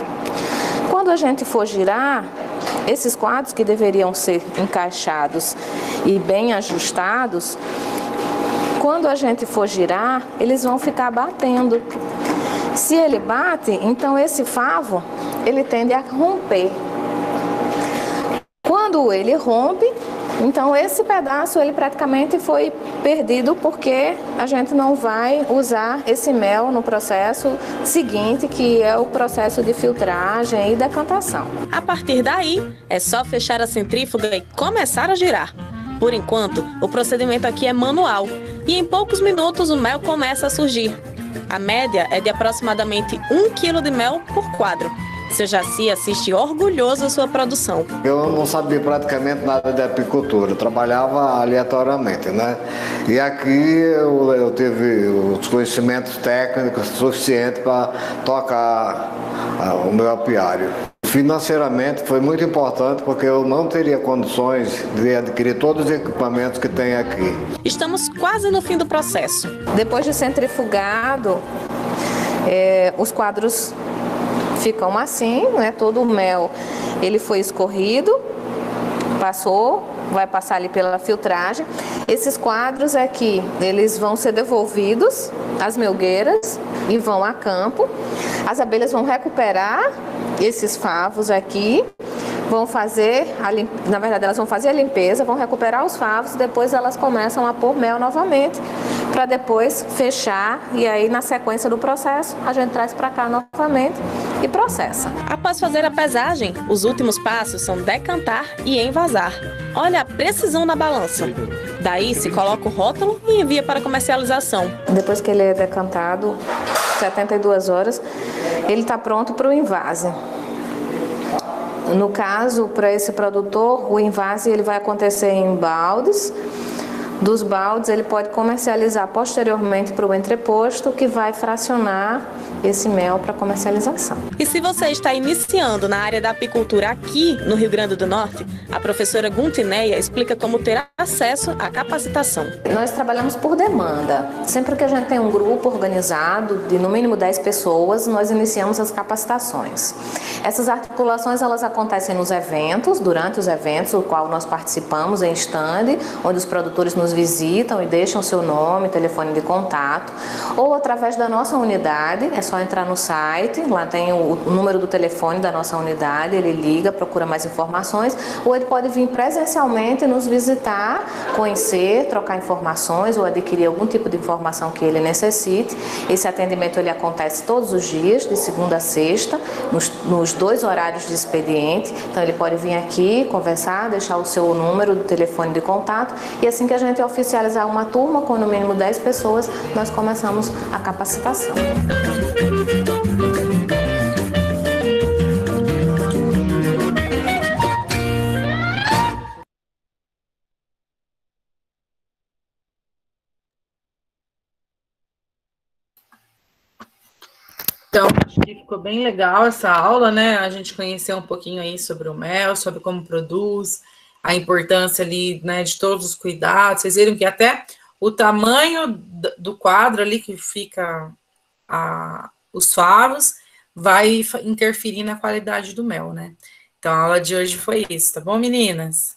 Quando a gente for girar, esses quadros que deveriam ser encaixados e bem ajustados, quando a gente for girar, eles vão ficar batendo. Se ele bate, então esse favo, ele tende a romper. Quando ele rompe, então esse pedaço, ele praticamente foi perdido porque a gente não vai usar esse mel no processo seguinte, que é o processo de filtragem e decantação. A partir daí, é só fechar a centrífuga e começar a girar. Por enquanto, o procedimento aqui é manual e em poucos minutos o mel começa a surgir. A média é de aproximadamente 1 kg de mel por quadro. Seu Jaci assiste orgulhoso à sua produção. Eu não sabia praticamente nada de apicultura, eu trabalhava aleatoriamente, né? E aqui eu tive os conhecimentos técnicos suficientes para tocar o meu apiário. Financeiramente foi muito importante porque eu não teria condições de adquirir todos os equipamentos que tem aqui. Estamos quase no fim do processo. Depois de centrifugado, os quadros ficam assim, né? Todo o mel ele foi escorrido, passou, vai passar ali pela filtragem. Esses quadros aqui, eles vão ser devolvidos às melgueiras e vão a campo. As abelhas vão recuperar esses favos aqui, vão fazer, na verdade elas vão fazer a limpeza, vão recuperar os favos, depois elas começam a pôr mel novamente, para depois fechar, e aí na sequência do processo a gente traz para cá novamente e processa. Após fazer a pesagem, os últimos passos são decantar e envasar. Olha a precisão na balança. Daí se coloca o rótulo e envia para comercialização. Depois que ele é decantado, 72 horas, ele está pronto para o invase. No caso, para esse produtor, o invase ele vai acontecer em baldes. Dos baldes, ele pode comercializar posteriormente para o entreposto, que vai fracionar esse mel para comercialização. E se você está iniciando na área da apicultura aqui no Rio Grande do Norte, a professora Guntineia explica como ter acesso à capacitação. Nós trabalhamos por demanda. Sempre que a gente tem um grupo organizado de no mínimo 10 pessoas, nós iniciamos as capacitações. Essas articulações elas acontecem nos eventos, durante os eventos, o qual nós participamos em stand, onde os produtores nos visitam e deixam seu nome, telefone de contato, ou através da nossa unidade, é só entrar no site, lá tem o número do telefone da nossa unidade, ele liga, procura mais informações, ou ele pode vir presencialmente nos visitar, conhecer, trocar informações ou adquirir algum tipo de informação que ele necessite. Esse atendimento ele acontece todos os dias, de segunda a sexta, nos 2 horários de expediente, então ele pode vir aqui, conversar, deixar o seu número do telefone de contato, e assim que a gente oficializar uma turma com no mínimo 10 pessoas, nós começamos a capacitação. Então, acho que ficou bem legal essa aula, né? A gente conheceu um pouquinho aí sobre o mel, sobre como produz, a importância ali, né, de todos os cuidados. Vocês viram que até o tamanho do quadro ali que fica os favos vai interferir na qualidade do mel, né? Então, a aula de hoje foi isso, tá bom, meninas?